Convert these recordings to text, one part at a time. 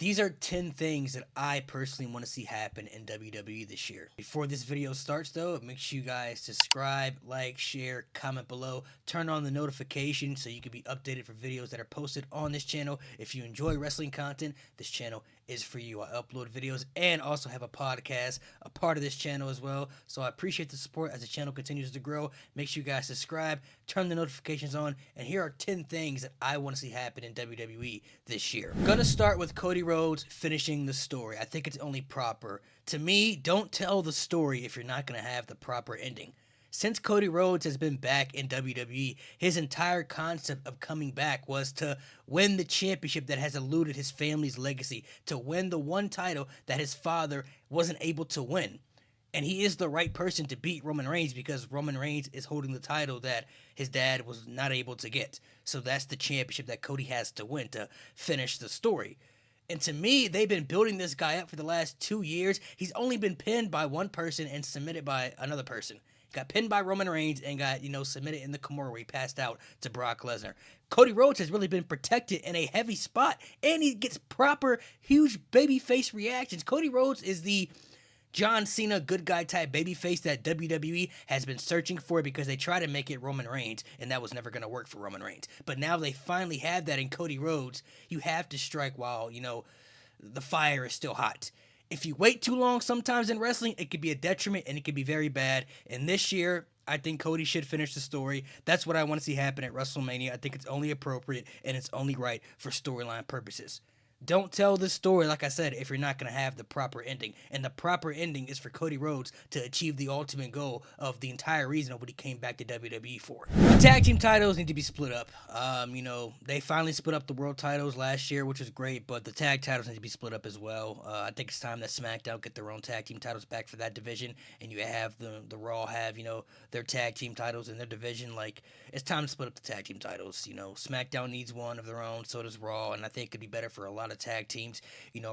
These are 10 things that I personally want to see happen in WWE this year. Before this video starts though, make sure you guys subscribe, like, share, comment below, turn on the notification so you can be updated for videos that are posted on this channel. If you enjoy wrestling content, this channel is for you. I upload videos and also have a podcast, a part of this channel as well. So I appreciate the support as the channel continues to grow. Make sure you guys subscribe, turn the notifications on, and here are 10 things that I want to see happen in WWE this year. I'm gonna start with Cody Rhodes finishing the story. I think it's only proper. To me, don't tell the story if you're not gonna have the proper ending. Since Cody Rhodes has been back in WWE, his entire concept of coming back was to win the championship that has eluded his family's legacy, to win the one title that his father wasn't able to win. And he is the right person to beat Roman Reigns because Roman Reigns is holding the title that his dad was not able to get. So that's the championship that Cody has to win to finish the story. And to me, they've been building this guy up for the last 2 years. He's only been pinned by one person and submitted by another person. Got pinned by Roman Reigns and got, submitted in the Kimura where he passed out to Brock Lesnar. Cody Rhodes has really been protected in a heavy spot, and he gets proper, huge babyface reactions. Cody Rhodes is the John Cena good guy type babyface that WWE has been searching for because they tried to make it Roman Reigns, and that was never going to work for Roman Reigns. But now they finally have that in Cody Rhodes. You have to strike while, the fire is still hot. If you wait too long sometimes in wrestling, it could be a detriment and it could be very bad. And this year, I think Cody should finish the story. That's what I want to see happen at WrestleMania. I think it's only appropriate and it's only right for storyline purposes. Don't tell this story, like I said, if you're not going to have the proper ending. And the proper ending is for Cody Rhodes to achieve the ultimate goal of the entire reason of what he came back to WWE for. The tag team titles need to be split up. They finally split up the world titles last year, which was great, but the tag titles need to be split up as well. I think it's time that SmackDown get their own tag team titles back for that division, and you have the Raw have, their tag team titles in their division. Like, it's time to split up the tag team titles. SmackDown needs one of their own, so does Raw, and I think it could be better for a lot of tag teams.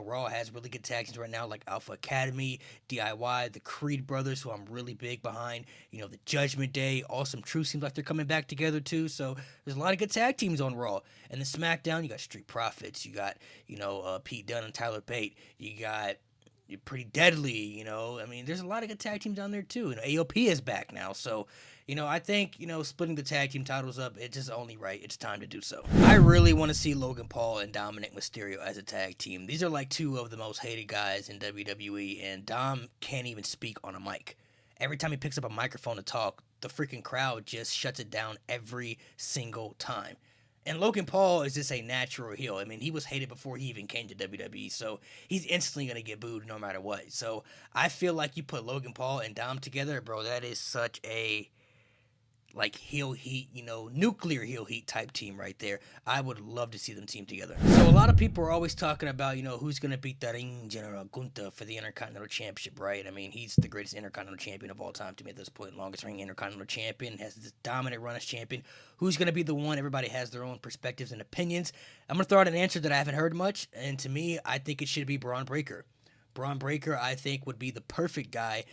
Raw has really good tag teams right now, like Alpha Academy, DIY, the Creed brothers, who I'm really big behind. The Judgment Day, Awesome Truth seems like they're coming back together too. So there's a lot of good tag teams on Raw. And then SmackDown, you got Street Profits, you got Pete Dunne and Tyler Bate, you got You're Pretty Deadly. There's a lot of good tag teams down there too. AOP is back now, so I think, splitting the tag team titles up, it's just only right. It's time to do so. I really want to see Logan Paul and Dominic Mysterio as a tag team. These are like two of the most hated guys in WWE, and Dom can't even speak on a mic. Every time he picks up a microphone to talk, the freaking crowd just shuts it down every single time. And Logan Paul is just a natural heel. He was hated before he even came to WWE, so he's instantly going to get booed no matter what. So I feel like you put Logan Paul and Dom together, bro, that is such a heel heat, nuclear heel heat type team right there. I would love to see them team together. So a lot of people are always talking about, who's going to beat the Ring General Gunther for the Intercontinental Championship, right? He's the greatest Intercontinental Champion of all time to me at this point. Longest reigning Intercontinental Champion, has this dominant run as champion. Who's going to be the one? Everybody has their own perspectives and opinions. I'm going to throw out an answer that I haven't heard much, and to me, I think it should be Braunbreaker. Braunbreaker, I think, would be the perfect guy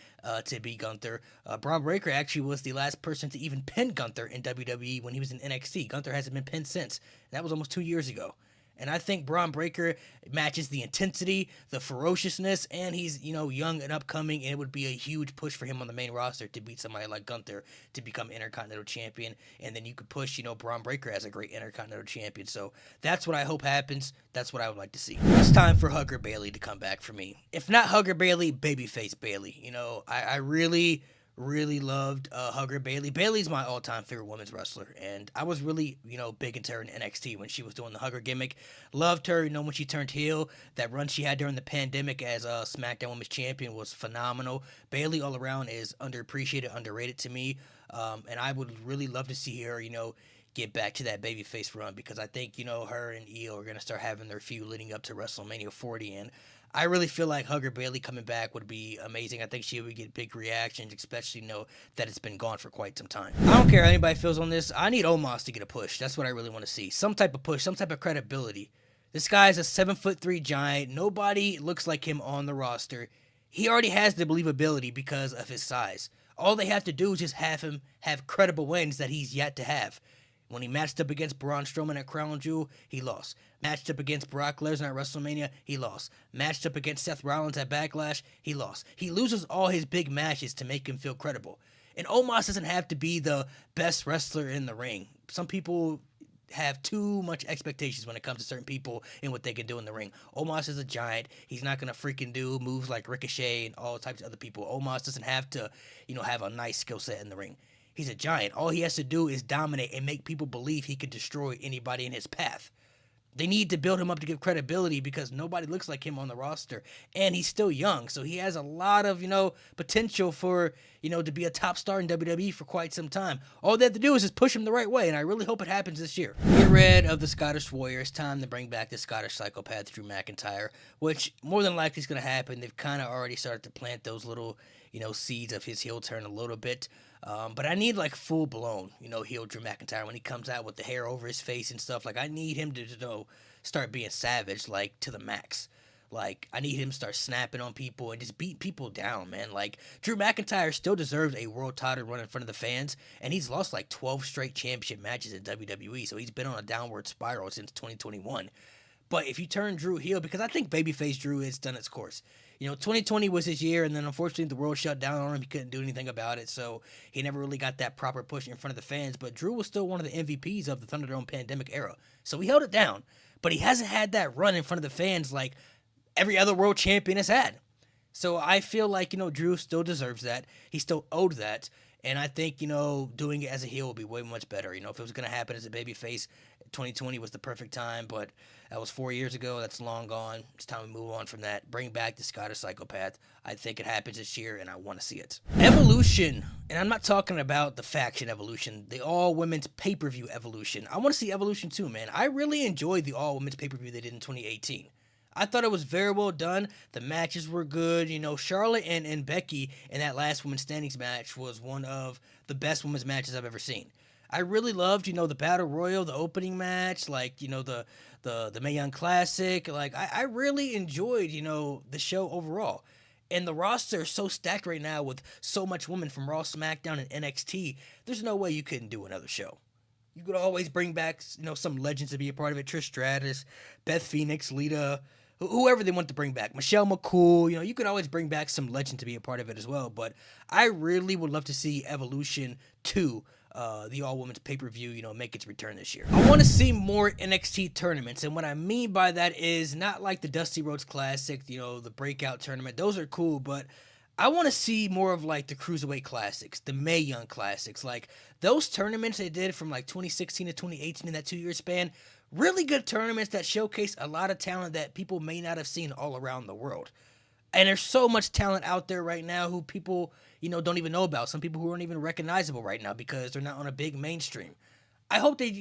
to beat Gunther. Braunbreaker actually was the last person to even pin Gunther in WWE when he was in NXT. Gunther hasn't been pinned since. That was almost 2 years ago. And I think Braunbreaker matches the intensity, the ferociousness, and he's, young and upcoming, and it would be a huge push for him on the main roster to beat somebody like Gunther to become Intercontinental Champion. And then you could push, Braunbreaker as a great Intercontinental Champion. So that's what I hope happens. That's what I would like to see. It's time for Hugger Bailey to come back for me. If not Hugger Bailey, Babyface Bailey. I really loved Hugger Bailey. Bailey's my all-time favorite women's wrestler, and I was really, big into her in NXT when she was doing the Hugger gimmick. Loved her, when she turned heel. That run she had during the pandemic as SmackDown Women's Champion was phenomenal. Bailey all around is underappreciated, underrated to me, and I would really love to see her, get back to that babyface run because I think, her and Io are going to start having their feud leading up to WrestleMania 40, and I really feel like Hugger Bailey coming back would be amazing. I think she would get big reactions, especially that it's been gone for quite some time. I don't care how anybody feels on this. I need Omas to get a push. That's what I really want to see. Some type of push, some type of credibility. This guy's a 7'3" giant. Nobody looks like him on the roster. He already has the believability because of his size. All they have to do is just have him have credible wins that he's yet to have. When he matched up against Braun Strowman at Crown Jewel, he lost. Matched up against Brock Lesnar at WrestleMania, he lost. Matched up against Seth Rollins at Backlash, he lost. He loses all his big matches to make him feel credible. And Omas doesn't have to be the best wrestler in the ring. Some people have too much expectations when it comes to certain people and what they can do in the ring. Omas is a giant. He's not going to freaking do moves like Ricochet and all types of other people. Omas doesn't have to, have a nice skill set in the ring. He's a giant. All he has to do is dominate and make people believe he can destroy anybody in his path. They need to build him up to give credibility because nobody looks like him on the roster. And he's still young, so he has a lot of, potential for, to be a top star in WWE for quite some time. All they have to do is just push him the right way, and I really hope it happens this year. Get rid of the Scottish Warrior. It's time to bring back the Scottish Psychopath Drew McIntyre, which more than likely is going to happen. They've kind of already started to plant those little, seeds of his heel turn a little bit. But I need full-blown, heel Drew McIntyre when he comes out with the hair over his face and stuff. I need him to, start being savage, to the max. I need him to start snapping on people and just beat people down, man. Drew McIntyre still deserves a world title run in front of the fans, and he's lost 12 straight championship matches in WWE, so he's been on a downward spiral since 2021. But if you turn Drew heel, because I think babyface Drew has done its course. 2020 was his year, and then unfortunately the world shut down on him. He couldn't do anything about it, so he never really got that proper push in front of the fans. But Drew was still one of the MVPs of the Thunderdome pandemic era, so he held it down. But he hasn't had that run in front of the fans like every other world champion has had. So I feel like, Drew still deserves that. He still owed that. And I think, doing it as a heel would be way much better. If it was going to happen as a babyface, 2020 was the perfect time, but that was 4 years ago. That's long gone. It's time to move on from that. Bring back the Scottish Psychopath. I think it happens this year, and I want to see it. Evolution. And I'm not talking about the faction Evolution, the all-women's pay-per-view Evolution. I want to see Evolution too, man. I really enjoyed the all-women's pay-per-view they did in 2018. I thought it was very well done. The matches were good. Charlotte and Becky in that last women's standings match was one of the best women's matches I've ever seen. I really loved, the Battle Royal, the opening match, the Mae Young Classic. I really enjoyed, the show overall. And the roster is so stacked right now with so much women from Raw, SmackDown, and NXT. There's no way you couldn't do another show. You could always bring back, some legends to be a part of it. Trish Stratus, Beth Phoenix, Lita, whoever they want to bring back. Michelle McCool, you could always bring back some legend to be a part of it as well. But I really would love to see Evolution 2, the all-women's pay-per-view, make its return this year. I want to see more NXT tournaments. And what I mean by that is not like the Dusty Rhodes Classic, the Breakout Tournament. Those are cool, but I want to see more of the Cruiserweight Classics, the Mae Young Classics. Those tournaments they did from 2016 to 2018 in that 2-year span. Really good tournaments that showcase a lot of talent that people may not have seen all around the world. And there's so much talent out there right now who people, don't even know about. Some people who aren't even recognizable right now because they're not on a big mainstream. I hope they,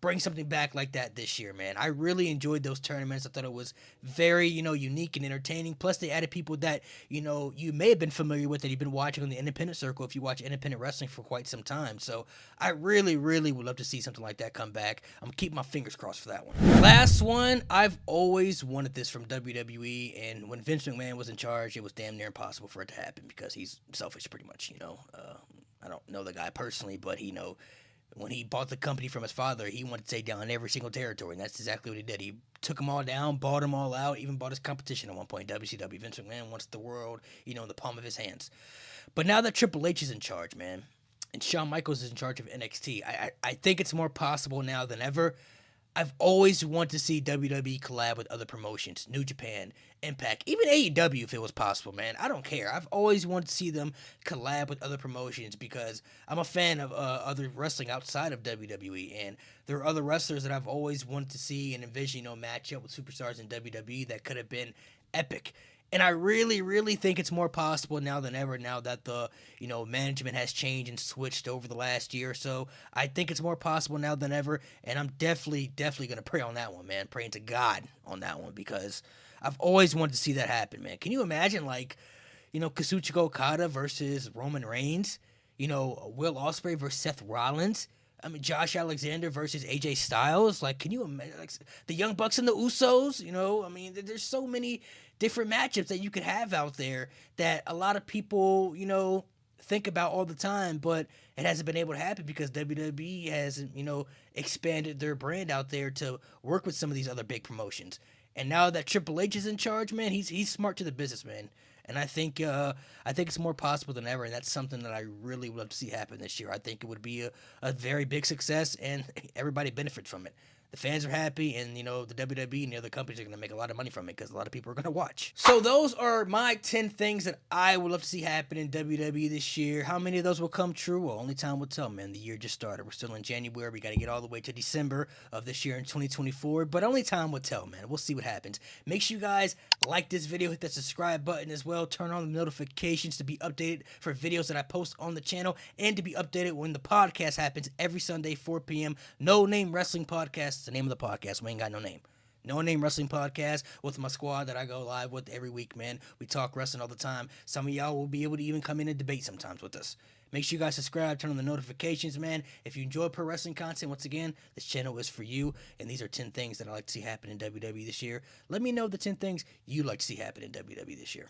bring something back like that this year, man. I really enjoyed those tournaments. I thought it was very, unique and entertaining. Plus, they added people that, you may have been familiar with that you've been watching on the independent circle if you watch independent wrestling for quite some time. So I really, really would love to see something like that come back. I'm keeping my fingers crossed for that one. Last one, I've always wanted this from WWE, and when Vince McMahon was in charge, it was damn near impossible for it to happen because he's selfish pretty much, I don't know the guy personally, but when he bought the company from his father, he wanted to take down every single territory, and that's exactly what he did. He took them all down, bought them all out, even bought his competition at one point, WCW. Vince McMahon wants the world, in the palm of his hands. But now that Triple H is in charge, man, and Shawn Michaels is in charge of NXT, I think it's more possible now than ever. I've always wanted to see WWE collab with other promotions, New Japan, Impact, even AEW if it was possible, man. I don't care. I've always wanted to see them collab with other promotions because I'm a fan of other wrestling outside of WWE, and there are other wrestlers that I've always wanted to see and envision, match up with superstars in WWE that could have been epic. And I really, really think it's more possible now than ever now that the, management has changed and switched over the last year or so. I think it's more possible now than ever, and I'm definitely going to pray on that one, man. Praying to God on that one because I've always wanted to see that happen, man. Can you imagine, Kazuchika Okada versus Roman Reigns? Will Ospreay versus Seth Rollins? I mean, Josh Alexander versus AJ Styles. Can you imagine the Young Bucks and the Usos? There's so many different matchups that you could have out there that a lot of people, think about all the time, but it hasn't been able to happen because WWE hasn't, expanded their brand out there to work with some of these other big promotions. And now that Triple H is in charge, man, he's smart to the business, man. And I think it's more possible than ever, and that's something that I really would love to see happen this year. I think it would be a very big success, and everybody benefits from it. The fans are happy, and the WWE and the other companies are going to make a lot of money from it because a lot of people are going to watch. So those are my 10 things that I would love to see happen in WWE this year. How many of those will come true? Well, only time will tell, man. The year just started. We're still in January. We got to get all the way to December of this year in 2024, but only time will tell, man. We'll see what happens. Make sure you guys like this video, hit that subscribe button as well, turn on the notifications to be updated for videos that I post on the channel, and to be updated when the podcast happens every Sunday, 4 p.m. No Name Wrestling Podcast. The name of the podcast. We ain't got no name. No Name Wrestling Podcast with my squad that I go live with every week, man. We talk wrestling all the time. Some of y'all will be able to even come in and debate sometimes with us. Make sure you guys subscribe, turn on the notifications, man. If you enjoy pro wrestling content, once again, this channel is for you. And these are 10 things that I like to see happen in WWE this year. Let me know the 10 things you'd like to see happen in WWE this year.